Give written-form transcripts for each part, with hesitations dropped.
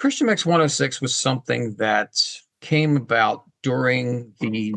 Christian Mix 106 was something that came about during the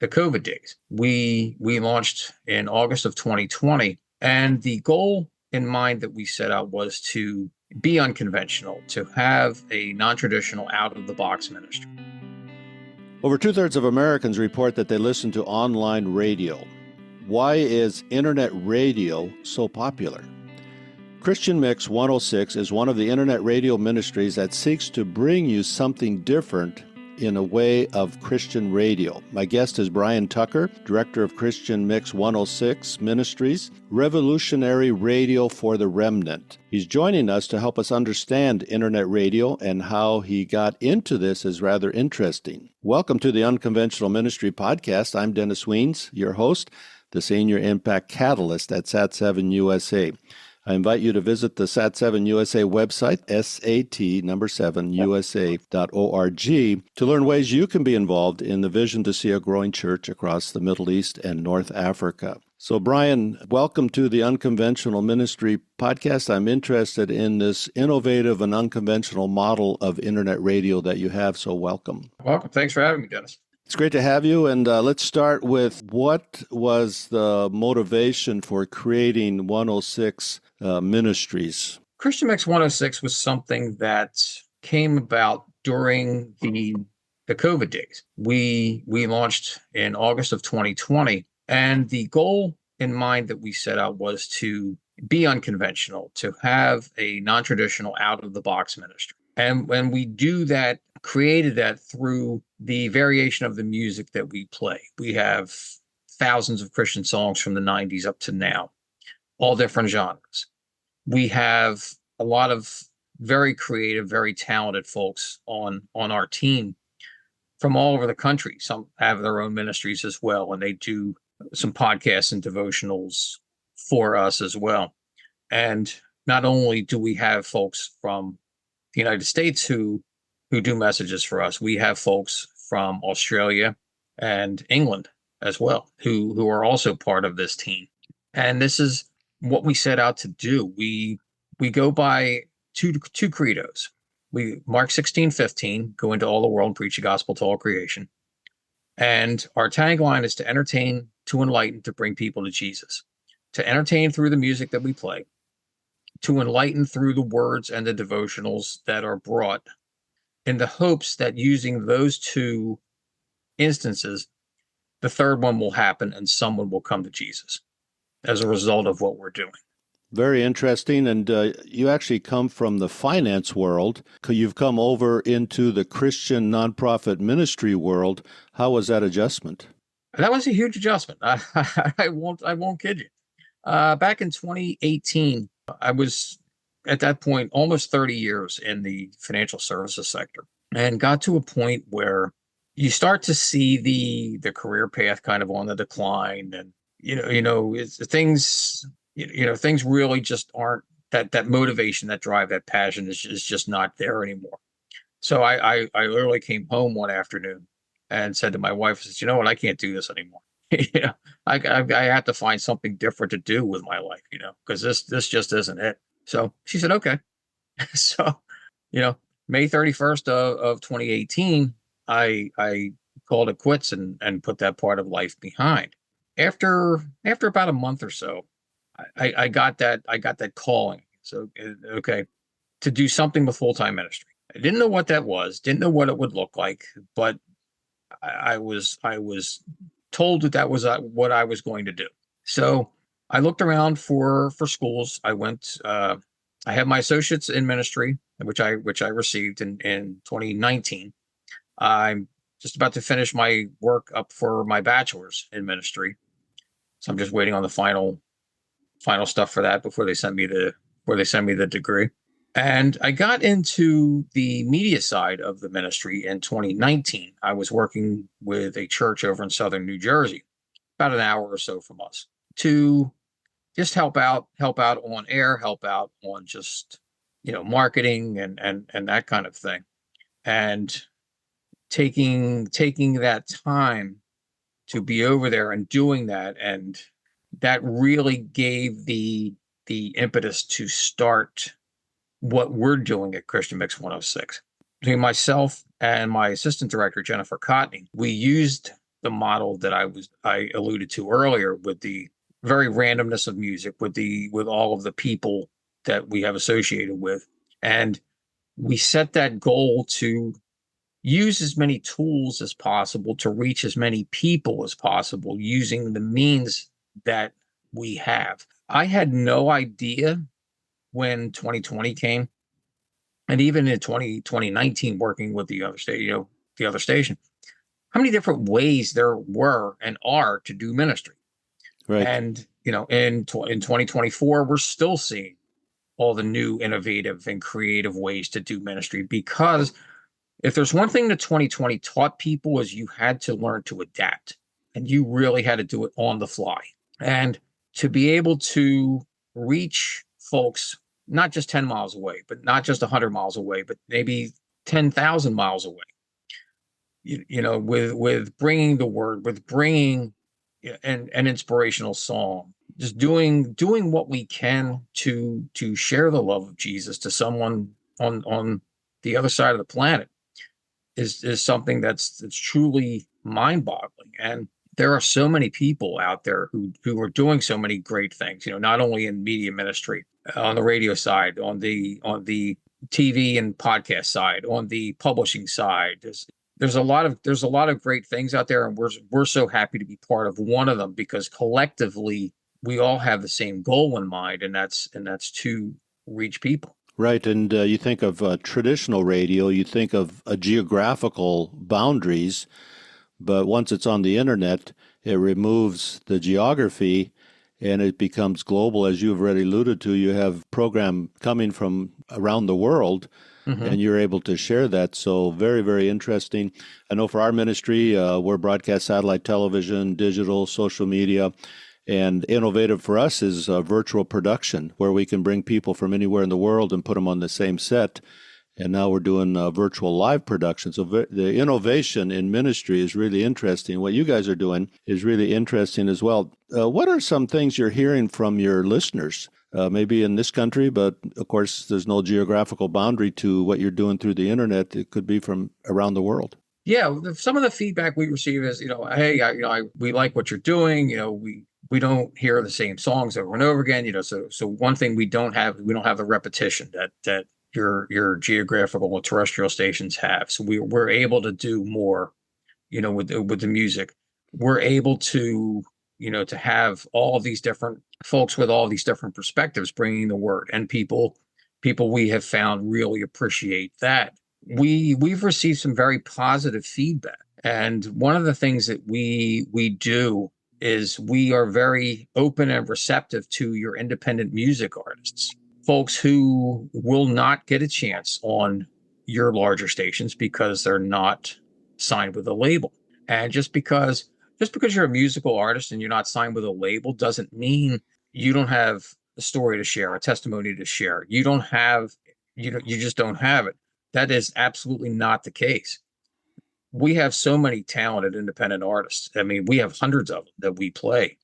COVID days. We launched in August of 2020, and the goal in mind that we set out was to be unconventional, to have a non-traditional, out-of-the-box ministry. Over two-thirds of Americans report that they listen to online radio. Why is internet radio so popular? Christian Mix 106 is one of the internet radio ministries that seeks to bring you something different in a way of Christian radio. My guest is Brian Tucker, director of Christian Mix 106 Ministries, revolutionary radio for the remnant. He's joining us to help us understand internet radio, and how he got into this is rather interesting. Welcome to the Unconventional Ministry Podcast. I'm Dennis Weens, your host, the Senior Impact Catalyst at Sat7 USA. I invite you to visit the Sat7 USA website, sat7usa.org, to learn ways you can be involved in the vision to see a growing church across the Middle East and North Africa. So, Brian, welcome to the Unconventional Ministry Podcast. I'm interested in this innovative and unconventional model of internet radio that you have, so welcome. Welcome. Thanks for having me, Dennis. It's great to have you, and let's start with what was the motivation for creating 106 Ministries? Christian Mix 106 was something that came about during the COVID days. We launched in August of 2020, and the goal in mind that we set out was to be unconventional, to have a non-traditional, out-of-the-box ministry. And when we do that, created that through the variation of the music that we play. We have thousands of Christian songs from the 90s up to now, all different genres. We have a lot of very creative, very talented folks on our team from all over the country. Some have their own ministries as well, and they do some podcasts and devotionals for us as well. And not only do we have folks from the United States who do messages for us, we have folks from Australia and England as well who are also part of this team. And this is what we set out to do. We go by two credos. We Mark 16:15, go into all the world and preach the gospel to all creation. And our tagline is to entertain, to enlighten, to bring people to Jesus. To entertain through the music that we play, to enlighten through the words and the devotionals that are brought, in the hopes that using those two instances, the third one will happen and someone will come to Jesus as a result of what we're doing. Very interesting. And you actually come from the finance world. You've come over into the Christian nonprofit ministry world. How was that adjustment? That was a huge adjustment. I won't kid you. Back in 2018, I was at that point almost 30 years in the financial services sector, and got to a point where you start to see the career path kind of on the decline, and things really just aren't that motivation, that drive, that passion is just not there anymore. So I literally came home one afternoon and said to my wife, I said, you know what, I can't do this anymore. I have to find something different to do with my life, because this just isn't it. So she said, okay. So, May 31st of 2018, I called it quits and put that part of life behind. After about a month or so, I got that calling. So, okay, to do something with full-time ministry. I didn't know what that was, didn't know what it would look like, but I was told that was what I was going to do. So I looked around for schools. I went. I have my associates in ministry, which I received in 2019. I'm just about to finish my work up for my bachelor's in ministry, so I'm just waiting on the final stuff for that before they send me the degree. And I got into the media side of the ministry in 2019. I was working with a church over in southern New Jersey, about an hour or so from us, to just help out on air, help out on just, marketing and that kind of thing. And taking that time to be over there and doing that, and that really gave the impetus to start what we're doing at Christian Mix 106. between myself and my assistant director, Jennifer Cotney, we used the model that I alluded to earlier with the very randomness of music, with all of the people that we have associated with. And we set that goal to use as many tools as possible to reach as many people as possible using the means that we have. I had no idea when 2020 came, and even in 2019, working with the other state, the other station, how many different ways there were and are to do ministry. Right. And in 2024, we're still seeing all the new innovative and creative ways to do ministry, because if there's one thing that 2020 taught people, is you had to learn to adapt, and you really had to do it on the fly. And to be able to reach folks not just 10 miles away, but not just 100 miles away, but maybe 10,000 miles away, with bringing the word, with bringing an inspirational song, just doing what we can to share the love of Jesus to someone on the other side of the planet is something that's truly mind-boggling. And there are so many people out there who are doing so many great things, not only in media ministry, on the radio side, on the TV and podcast side, on the publishing side. There's a lot of great things out there, and we're so happy to be part of one of them, because collectively we all have the same goal in mind, and that's to reach people. Right. And you think of traditional radio, you think of geographical boundaries, but once it's on the internet, it removes the geography and it becomes global. As you've already alluded to, you have program coming from around the world, Mm-hmm. and you're able to share that. So very, very interesting. I know for our ministry, we're broadcast satellite television, digital, social media. And innovative for us is virtual production, where we can bring people from anywhere in the world and put them on the same set. And now we're doing virtual live production. So the innovation in ministry is really interesting. What you guys are doing is really interesting as well. What are some things you're hearing from your listeners? Maybe in this country, but of course, there's no geographical boundary to what you're doing through the internet. It could be from around the world. Yeah, some of the feedback we receive is, hey, we like what you're doing. We don't hear the same songs over and over again. So one thing we don't have the repetition that your geographical or terrestrial stations have. So we're able to do more, with the music. We're able to, to have all of these different folks with all these different perspectives bringing the word, and people we have found really appreciate that. We've received some very positive feedback, and one of the things that we do is we are very open and receptive to your independent music artists, folks who will not get a chance on your larger stations because they're not signed with a label. And just because you're a musical artist and you're not signed with a label doesn't mean you don't have a story to share, a testimony to share. You don't have, you just don't have it. That is absolutely not the case. We have so many talented independent artists. I mean, we have hundreds of them that we play,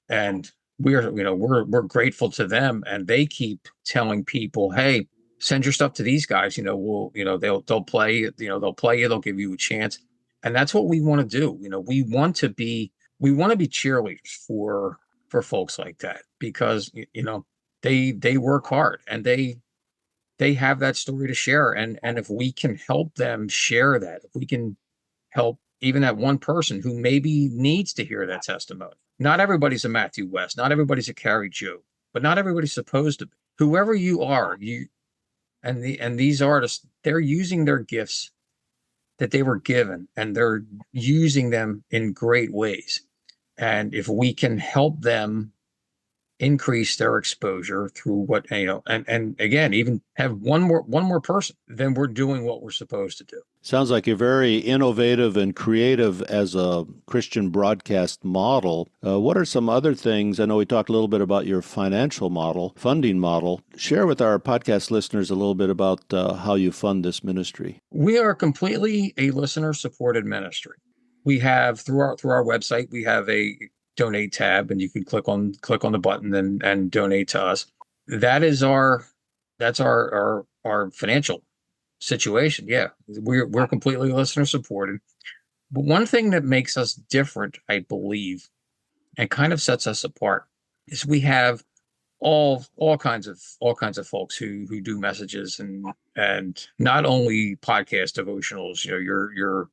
and we're grateful to them, and they keep telling people, hey, send your stuff to these guys. They'll play it. They'll play you. They'll give you a chance, and that's what we want to do. We want to be cheerleaders for folks like that, because they work hard, and they have that story to share, and if we can help them share that, if we can help even that one person who maybe needs to hear that testimony. Not everybody's a Matthew West, not everybody's a Carrie Joe, but not everybody's supposed to be. Whoever you are, these artists, they're using their gifts that they were given, and they're using them in great ways. And if we can help them increase their exposure through and again, even have one more person, then we're doing what we're supposed to do. Sounds like you're very innovative and creative as a Christian broadcast model. What are some other things? I know we talked a little bit about your financial model, funding model. Share with our podcast listeners a little bit about how you fund this ministry. We are completely a listener-supported ministry. We have through our website, we have a donate tab, and you can click on the button and donate to us. That's our financial situation. Yeah, we're completely listener supported. But one thing that makes us different, I believe, and kind of sets us apart, is we have all kinds of folks who do messages and not only podcast devotionals, your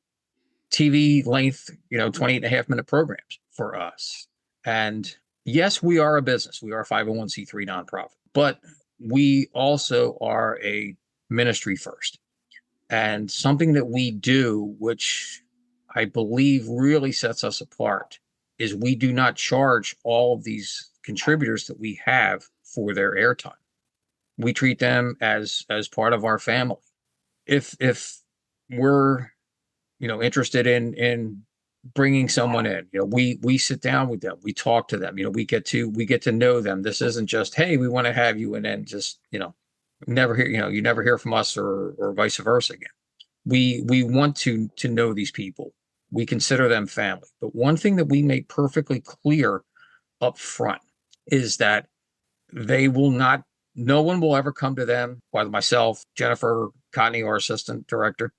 TV length, 28.5 minute programs for us. And yes, we are a business. We are a 501c3 nonprofit, but we also are a ministry first. And something that we do, which I believe really sets us apart, is we do not charge all of these contributors that we have for their airtime. We treat them as part of our family. If we're interested in bringing someone in, we sit down with them, we talk to them, we get to know them. This isn't just, hey, we want to have you, and then just never hear you never hear from us, or vice versa again. We want to know these people. We consider them family. But one thing that we make perfectly clear up front is that they will not no one will ever come to them, whether myself, Jennifer Cotney, our assistant director.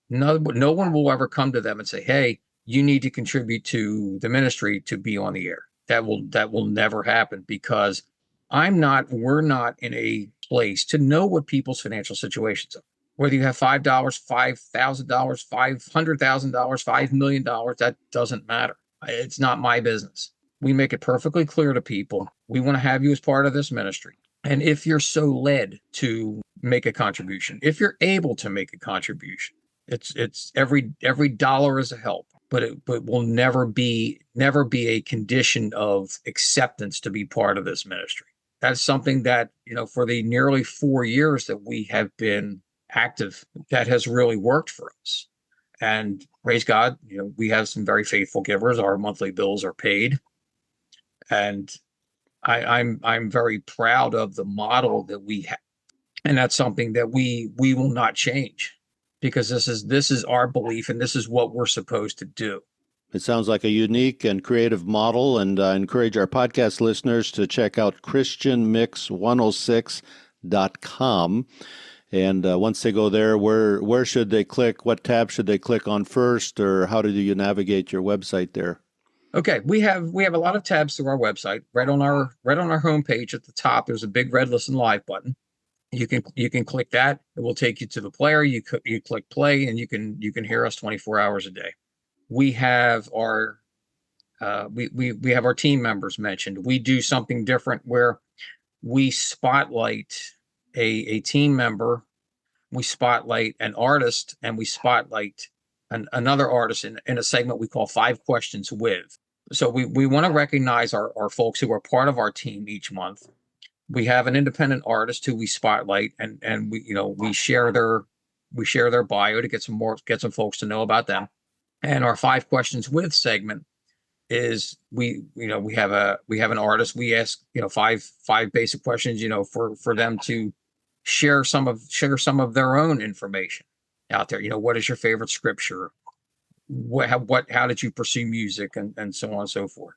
No one will ever come to them and say, hey, you need to contribute to the ministry to be on the air. That will never happen, because we're not in a place to know what people's financial situations are. Whether you have $5, $5,000, $500,000, $5 million, that doesn't matter. It's not my business. We make it perfectly clear to people, we want to have you as part of this ministry. And if you're so led to make a contribution, if you're able to make a contribution, it's every dollar is a help, but it will never be a condition of acceptance to be part of this ministry. That's something that, for the nearly 4 years that we have been active, that has really worked for us. And praise God, we have some very faithful givers. Our monthly bills are paid, and I'm very proud of the model that we have, and that's something that we will not change, because this is our belief, and this is what we're supposed to do. It sounds like a unique and creative model, and I encourage our podcast listeners to check out christianmix106.com. And once they go there, where should they click? What tab should they click on first, or how do you navigate your website there? Okay, we have a lot of tabs through our website. Right on our homepage at the top, there's a big red Listen Live button. You can click that. It will take you to the player. You click play, and you can hear us 24 hours a day. We have our we have our team members mentioned. We do something different where we spotlight a team member, we spotlight an artist, and we spotlight another artist in a segment we call 5 Questions With. So we want to recognize our folks who are part of our team each month. We have an independent artist who we spotlight, and we share their bio to get some folks to know about them. And our 5 Questions With segment is we have an artist. We ask five basic questions for them to share some of their own information out there. What is your favorite scripture? How did you pursue music, and so on and so forth.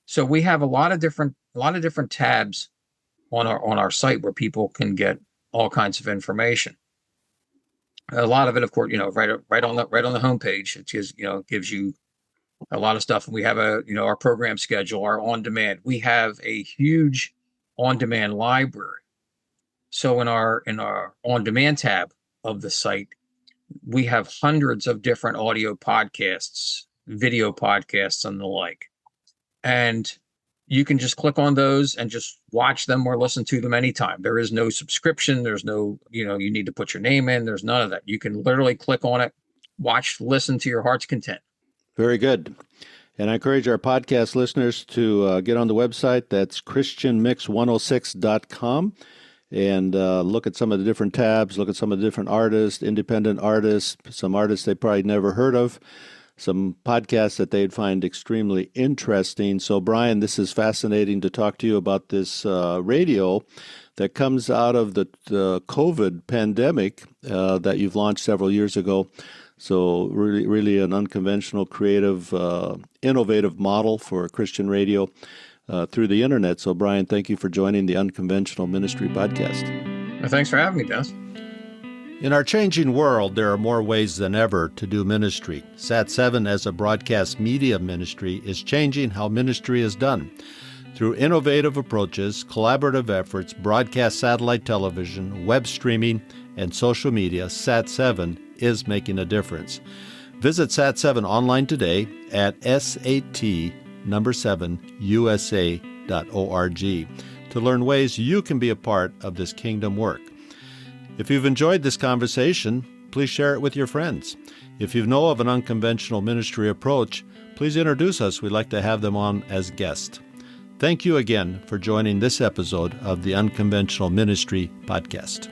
So we have a lot of different tabs on our site where people can get all kinds of information. A lot of it, of course, right on the homepage. It gives you a lot of stuff. And we have our program schedule, our on demand. We have a huge on demand library. So in our on demand tab of the site, we have hundreds of different audio podcasts, video podcasts, and the like. And you can just click on those and just watch them or listen to them anytime. There is no subscription. There's no, you need to put your name in. There's none of that. You can literally click on it, watch, listen to your heart's content. Very good. And I encourage our podcast listeners to get on the website. That's christianmix106.com. And look at some of the different tabs, look at some of the different artists, independent artists, some artists they probably never heard of, some podcasts that they'd find extremely interesting. So, Brian, this is fascinating to talk to you about this radio that comes out of the COVID pandemic that you've launched several years ago. So really, really an unconventional, creative, innovative model for Christian radio through the internet. So, Brian, thank you for joining the Unconventional Ministry podcast. Well, thanks for having me, Dennis. In our changing world, there are more ways than ever to do ministry. Sat7 as a broadcast media ministry is changing how ministry is done. Through innovative approaches, collaborative efforts, broadcast satellite television, web streaming, and social media, Sat7 is making a difference. Visit Sat7 online today at sat7usa.org to learn ways you can be a part of this kingdom work. If you've enjoyed this conversation, please share it with your friends. If you know of an unconventional ministry approach, please introduce us. We'd like to have them on as guests. Thank you again for joining this episode of the Unconventional Ministry Podcast.